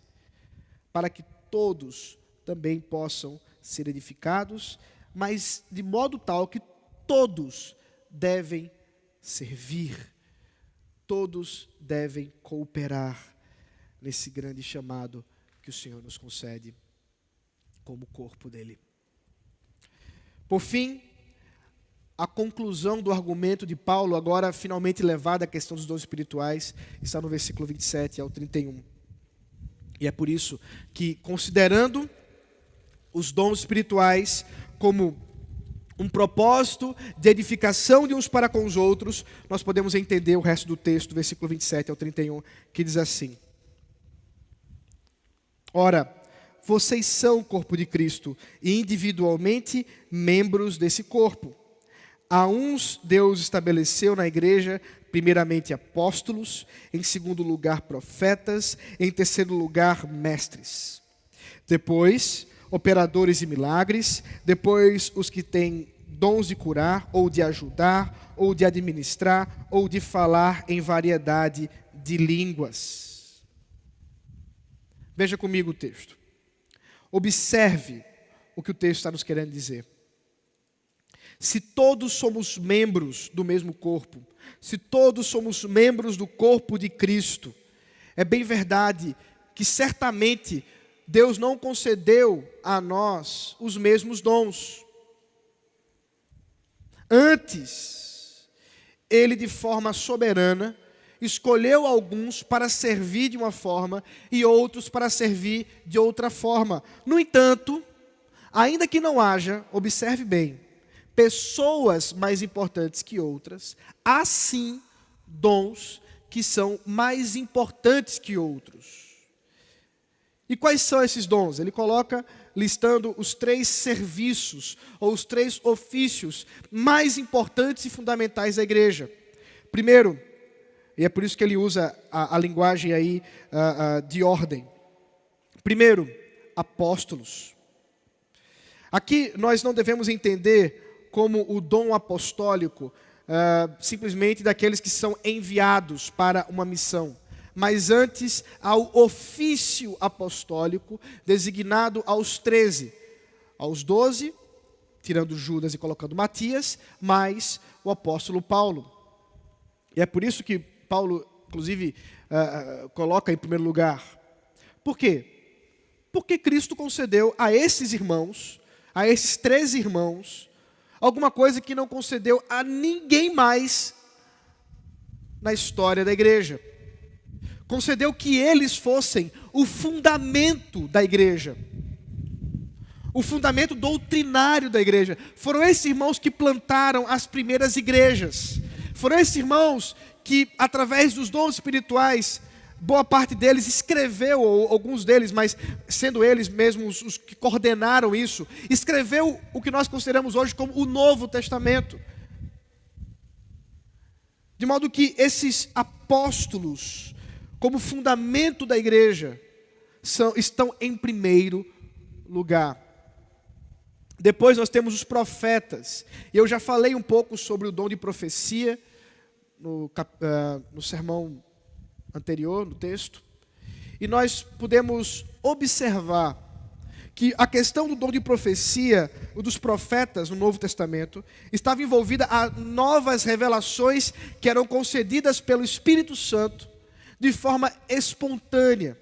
A: para que todos também possam ser edificados, mas de modo tal que todos devem servir, todos devem cooperar nesse grande chamado que o Senhor nos concede como corpo dele. Por fim, a conclusão do argumento de Paulo, agora finalmente levada à questão dos dons espirituais, está no versículo 27 ao 31. E é por isso que, considerando os dons espirituais como um propósito de edificação de uns para com os outros, nós podemos entender o resto do texto, do versículo 27 ao 31, que diz assim: Ora, vocês são o corpo de Cristo e individualmente membros desse corpo. A uns Deus estabeleceu na igreja, primeiramente apóstolos, em segundo lugar profetas, em terceiro lugar mestres. Depois, operadores de milagres, depois os que têm dons de curar, ou de ajudar, ou de administrar, ou de falar em variedade de línguas. Veja comigo o texto. Observe o que o texto está nos querendo dizer. Se todos somos membros do mesmo corpo, se todos somos membros do corpo de Cristo, é bem verdade que certamente Deus não concedeu a nós os mesmos dons. Antes, Ele de forma soberana escolheu alguns para servir de uma forma e outros para servir de outra forma. No entanto, ainda que não haja, observe bem, pessoas mais importantes que outras, há sim dons que são mais importantes que outros. E quais são esses dons? Ele coloca listando os 3 serviços, ou os 3 ofícios mais importantes e fundamentais da igreja. Primeiro, e é por isso que ele usa a linguagem aí de ordem. Primeiro, apóstolos. Aqui nós não devemos entender como o dom apostólico, simplesmente daqueles que são enviados para uma missão, mas antes ao ofício apostólico designado aos 13, aos 12, tirando Judas e colocando Matias, mais o apóstolo Paulo. E é por isso que Paulo, inclusive, coloca em primeiro lugar. Por quê? Porque Cristo concedeu a esses irmãos, a esses 13 irmãos, alguma coisa que não concedeu a ninguém mais na história da igreja. Concedeu que eles fossem o fundamento da igreja, o fundamento doutrinário da igreja. Foram esses irmãos que plantaram as primeiras igrejas. Foram esses irmãos que, através dos dons espirituais, boa parte deles escreveu, ou alguns deles, mas sendo eles mesmos os que coordenaram isso, escreveu o que nós consideramos hoje como o Novo Testamento. De modo que esses apóstolos, como fundamento da igreja, estão em primeiro lugar. Depois nós temos os profetas. E eu já falei um pouco sobre o dom de profecia no sermão anterior, no texto. E nós podemos observar que a questão do dom de profecia, o dos profetas no Novo Testamento, estava envolvida a novas revelações que eram concedidas pelo Espírito Santo de forma espontânea.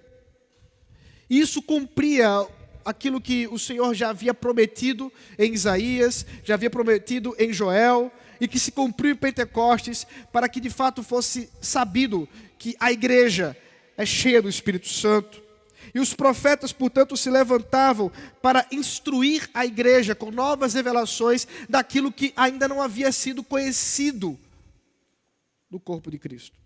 A: E isso cumpria aquilo que o Senhor já havia prometido em Isaías, já havia prometido em Joel, e que se cumpriu em Pentecostes, para que de fato fosse sabido que a igreja é cheia do Espírito Santo. E os profetas, portanto, se levantavam para instruir a igreja com novas revelações daquilo que ainda não havia sido conhecido do corpo de Cristo.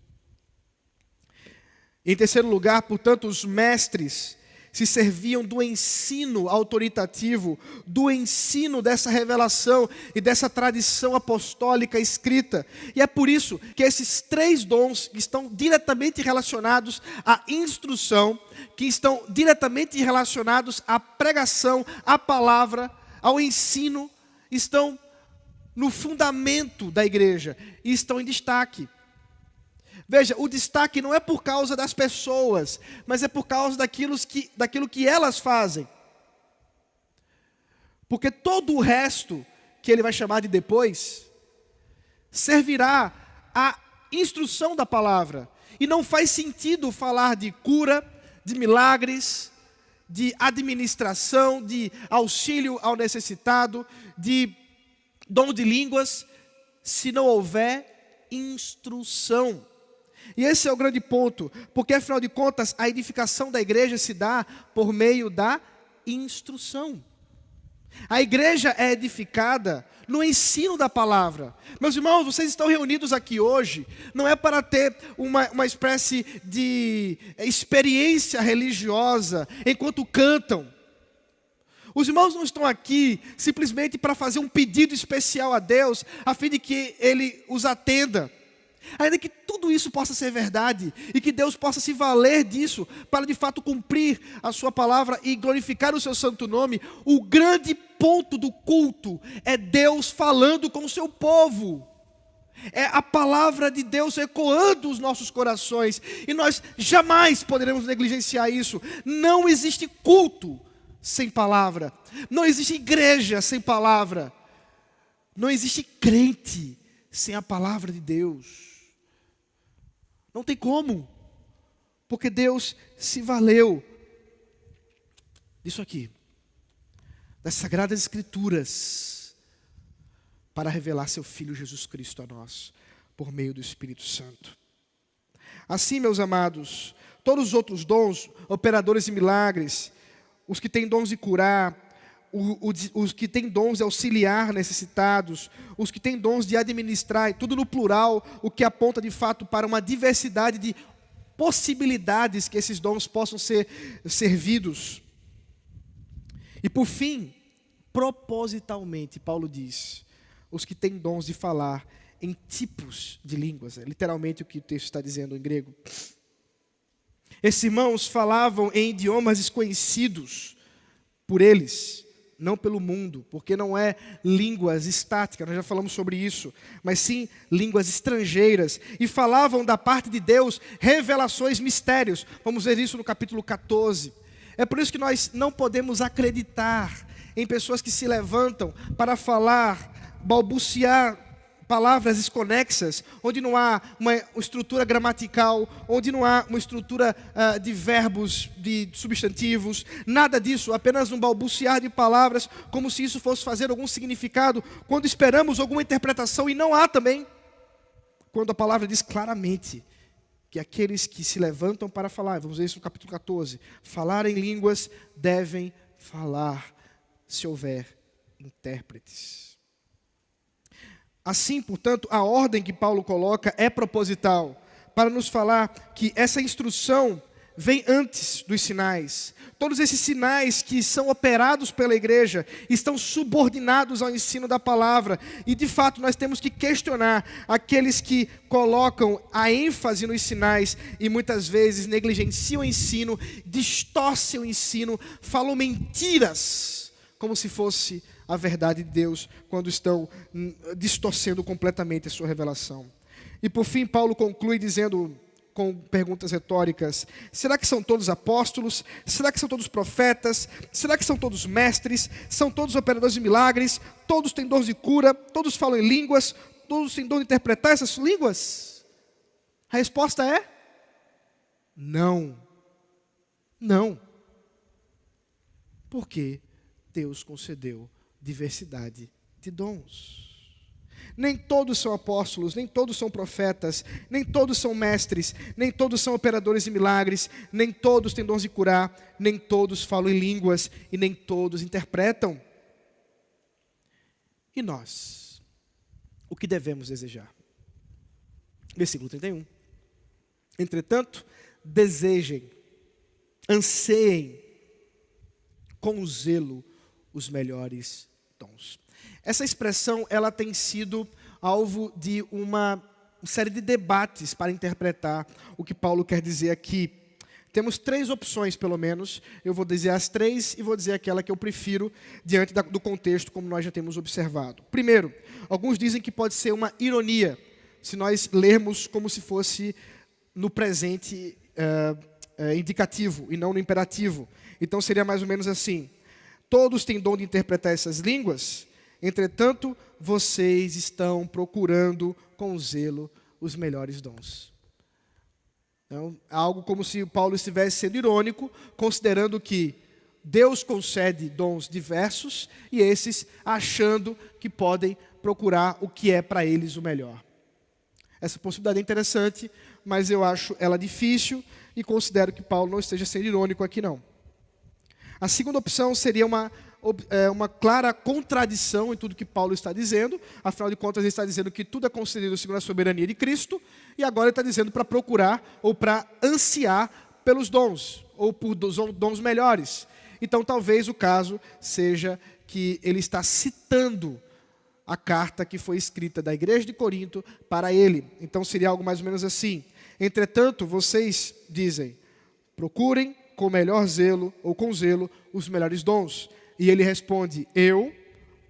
A: Em terceiro lugar, portanto, os mestres se serviam do ensino autoritativo, do ensino dessa revelação e dessa tradição apostólica escrita. E é por isso que esses três dons que estão diretamente relacionados à instrução, que estão diretamente relacionados à pregação, à palavra, ao ensino, estão no fundamento da igreja e estão em destaque. Veja, o destaque não é por causa das pessoas, mas é por causa daquilo que elas fazem. Porque todo o resto, que ele vai chamar de depois, servirá à instrução da palavra. E não faz sentido falar de cura, de milagres, de administração, de auxílio ao necessitado, de dom de línguas, se não houver instrução. E esse é o grande ponto, porque afinal de contas a edificação da igreja se dá por meio da instrução. A igreja é edificada no ensino da palavra. Meus irmãos, vocês estão reunidos aqui hoje, não é para ter uma espécie de experiência religiosa enquanto cantam. Os irmãos não estão aqui simplesmente para fazer um pedido especial a Deus, a fim de que Ele os atenda. Ainda que tudo isso possa ser verdade e que Deus possa se valer disso para de fato cumprir a sua palavra e glorificar o seu santo nome, o grande ponto do culto é Deus falando com o seu povo. É a palavra de Deus ecoando os nossos corações e nós jamais poderemos negligenciar isso. Não existe culto sem palavra, não existe igreja sem palavra, não existe crente sem a palavra de Deus. Não tem como, porque Deus se valeu disso aqui, das Sagradas Escrituras, para revelar seu Filho Jesus Cristo a nós, por meio do Espírito Santo. Assim, meus amados, todos os outros dons, operadores de milagres, os que têm dons de curar, os que têm dons de auxiliar necessitados, os que têm dons de administrar, tudo no plural, o que aponta de fato para uma diversidade de possibilidades que esses dons possam ser servidos. E por fim, propositalmente, Paulo diz, os que têm dons de falar em tipos de línguas, é literalmente o que o texto está dizendo em grego. Esses irmãos falavam em idiomas desconhecidos por eles, não pelo mundo, porque não é línguas estáticas, nós já falamos sobre isso, mas sim línguas estrangeiras, e falavam da parte de Deus revelações, mistérios. Vamos ver isso no capítulo 14. É por isso que nós não podemos acreditar em pessoas que se levantam para falar, balbuciar palavras desconexas, onde não há uma estrutura gramatical, onde não há uma estrutura de verbos, de substantivos, nada disso, apenas um balbuciar de palavras, como se isso fosse fazer algum significado, quando esperamos alguma interpretação, e não há também, quando a palavra diz claramente que aqueles que se levantam para falar, vamos ver isso no capítulo 14, falar em línguas devem falar, se houver intérpretes. Assim, portanto, a ordem que Paulo coloca é proposital, para nos falar que essa instrução vem antes dos sinais. Todos esses sinais que são operados pela igreja estão subordinados ao ensino da palavra. E de fato nós temos que questionar aqueles que colocam a ênfase nos sinais e muitas vezes negligenciam o ensino, distorcem o ensino, falam mentiras, como se fosse a verdade de Deus, quando estão distorcendo completamente a sua revelação. E por fim, Paulo conclui dizendo, com perguntas retóricas, será que são todos apóstolos? Será que são todos profetas? Será que são todos mestres? São todos operadores de milagres? Todos têm dons de cura? Todos falam em línguas? Todos têm dom de interpretar essas línguas? A resposta é não. Não. Porque Deus concedeu diversidade de dons. Nem todos são apóstolos, nem todos são profetas, nem todos são mestres, nem todos são operadores de milagres, nem todos têm dons de curar, nem todos falam em línguas e nem todos interpretam. E nós? O que devemos desejar? Versículo 31. Entretanto, desejem, anseiem com zelo os melhores dons. Essa expressão, ela tem sido alvo de uma série de debates para interpretar o que Paulo quer dizer aqui. Temos 3 opções, pelo menos. Eu vou dizer as 3 e vou dizer aquela que eu prefiro diante do contexto, como nós já temos observado. Primeiro, alguns dizem que pode ser uma ironia, se nós lermos como se fosse no presente indicativo e não no imperativo. Então seria mais ou menos assim: todos têm dom de interpretar essas línguas, entretanto, vocês estão procurando com zelo os melhores dons. Então, algo como se Paulo estivesse sendo irônico, considerando que Deus concede dons diversos e esses achando que podem procurar o que é para eles o melhor. Essa possibilidade é interessante, mas eu acho ela difícil e considero que Paulo não esteja sendo irônico aqui não. A segunda opção seria uma clara contradição em tudo que Paulo está dizendo. Afinal de contas, ele está dizendo que tudo é concedido segundo a soberania de Cristo, e agora ele está dizendo para procurar ou para ansiar pelos dons, ou por dons melhores. Então, talvez o caso seja que ele está citando a carta que foi escrita da igreja de Corinto para ele. Então, seria algo mais ou menos assim: entretanto, vocês dizem, procurem com melhor zelo, ou com zelo, os melhores dons. E ele responde, eu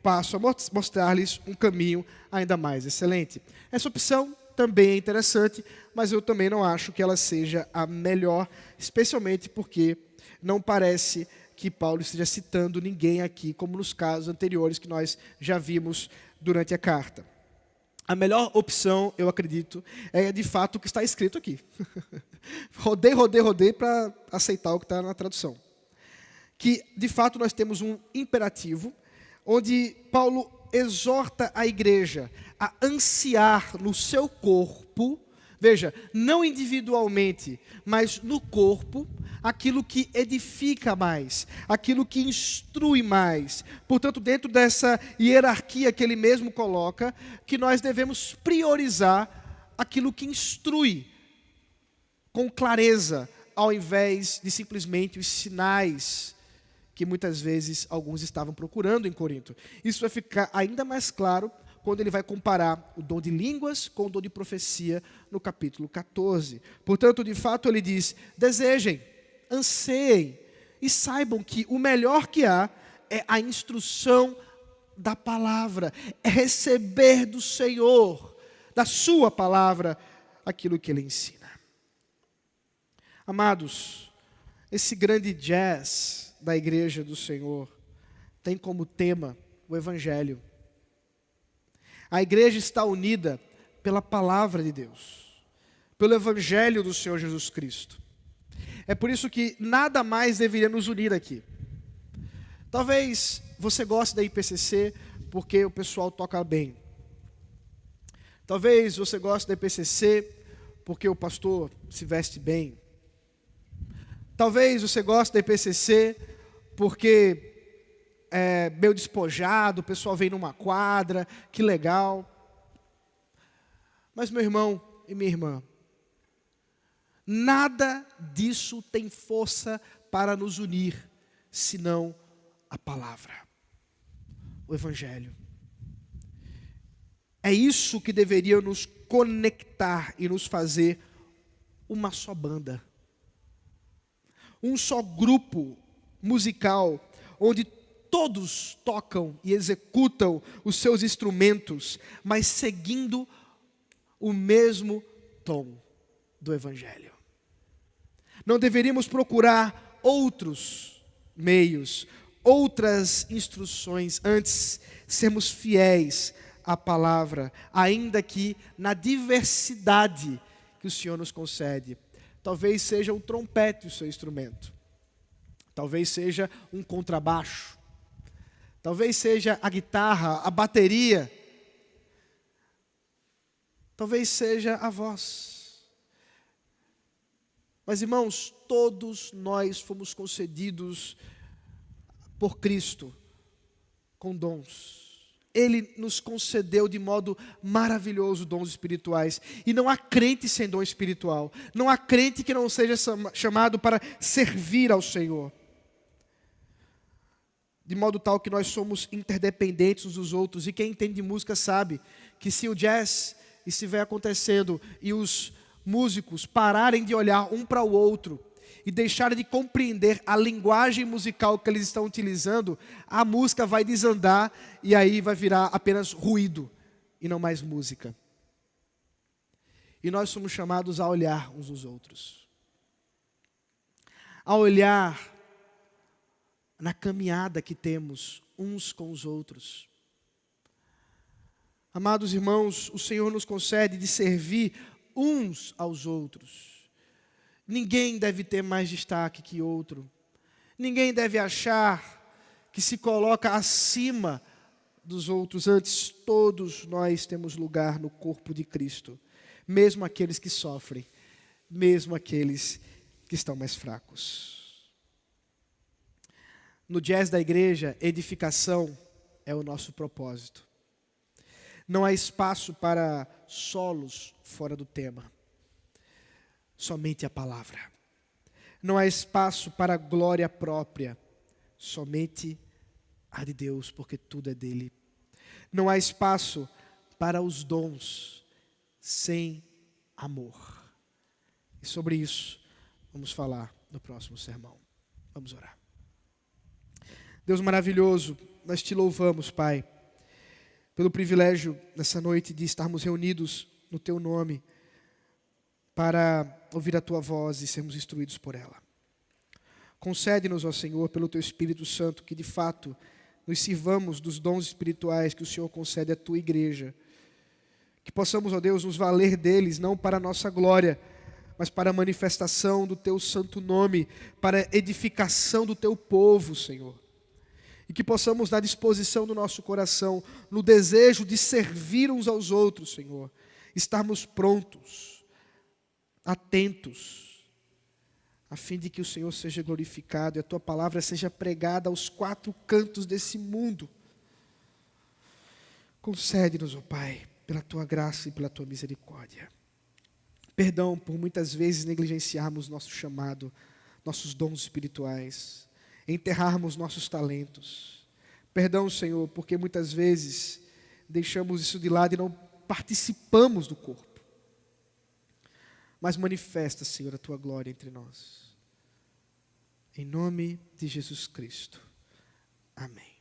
A: passo a mostrar-lhes um caminho ainda mais excelente. Essa opção também é interessante, mas eu também não acho que ela seja a melhor, especialmente porque não parece que Paulo esteja citando ninguém aqui, como nos casos anteriores que nós já vimos durante a carta. A melhor opção, eu acredito, é de fato o que está escrito aqui. Rodei para aceitar o que está na tradução. Que, de fato, nós temos um imperativo, onde Paulo exorta a igreja a ansiar no seu corpo, veja, não individualmente, mas no corpo, aquilo que edifica mais, aquilo que instrui mais. Portanto, dentro dessa hierarquia que ele mesmo coloca, que nós devemos priorizar aquilo que instrui com clareza, ao invés de simplesmente os sinais que muitas vezes alguns estavam procurando em Corinto. Isso vai ficar ainda mais claro quando ele vai comparar o dom de línguas com o dom de profecia no capítulo 14. Portanto, de fato, ele diz, desejem, anseiem e saibam que o melhor que há é a instrução da palavra, é receber do Senhor, da sua palavra, aquilo que ele ensina. Amados, esse grande jazz da igreja do Senhor tem como tema o Evangelho. A igreja está unida pela palavra de Deus, pelo Evangelho do Senhor Jesus Cristo. É por isso que nada mais deveria nos unir aqui. Talvez você goste da IPCC porque o pessoal toca bem. Talvez você goste da IPCC porque o pastor se veste bem. Talvez você goste da IPCC porque é meio despojado, o pessoal vem numa quadra, que legal. Mas, meu irmão e minha irmã, nada disso tem força para nos unir, senão a palavra, o Evangelho. É isso que deveria nos conectar e nos fazer uma só banda. Um só grupo musical, onde todos tocam e executam os seus instrumentos, mas seguindo o mesmo tom do Evangelho. Não deveríamos procurar outros meios, outras instruções, antes sermos fiéis à palavra, ainda que na diversidade que o Senhor nos concede. Talvez seja um trompete o seu instrumento. Talvez seja um contrabaixo. Talvez seja a guitarra, a bateria. talvez seja a voz. Mas, irmãos, todos nós fomos concedidos por Cristo com dons. Ele nos concedeu de modo maravilhoso dons espirituais. E não há crente sem dom espiritual. Não há crente que não seja chamado para servir ao Senhor. De modo tal que nós somos interdependentes uns dos outros. E quem entende de música sabe que se o jazz estiver acontecendo e os músicos pararem de olhar um para o outro e deixarem de compreender a linguagem musical que eles estão utilizando, a música vai desandar e aí vai virar apenas ruído e não mais música. E nós somos chamados a olhar uns aos outros. A olhar na caminhada que temos uns com os outros. Amados irmãos, o Senhor nos concede de servir uns aos outros. Ninguém deve ter mais destaque que outro. Ninguém deve achar que se coloca acima dos outros. Antes, todos nós temos lugar no corpo de Cristo. Mesmo aqueles que sofrem. Mesmo aqueles que estão mais fracos. No jazz da igreja, edificação é o nosso propósito. Não há espaço para solos fora do tema. Somente a palavra. Não há espaço para glória própria. Somente a de Deus, porque tudo é dele. Não há espaço para os dons sem amor. E sobre isso vamos falar no próximo sermão. Vamos orar. Deus maravilhoso, nós te louvamos, Pai, pelo privilégio nessa noite de estarmos reunidos no teu nome para ouvir a tua voz e sermos instruídos por ela. Concede-nos, ó Senhor, pelo teu Espírito Santo, que de fato nos sirvamos dos dons espirituais que o Senhor concede à tua igreja. Que possamos, ó Deus, nos valer deles, não para a nossa glória, mas para a manifestação do teu santo nome, para a edificação do teu povo, Senhor. E que possamos, na disposição do nosso coração, no desejo de servir uns aos outros, Senhor, estarmos prontos, atentos, a fim de que o Senhor seja glorificado e a tua palavra seja pregada aos quatro cantos desse mundo. Concede-nos, ó Pai, pela tua graça e pela tua misericórdia. Perdão por muitas vezes negligenciarmos nosso chamado, nossos dons espirituais, enterrarmos nossos talentos. Perdão, Senhor, porque muitas vezes deixamos isso de lado e não participamos do corpo. Mas manifesta, Senhor, a tua glória entre nós. Em nome de Jesus Cristo. Amém.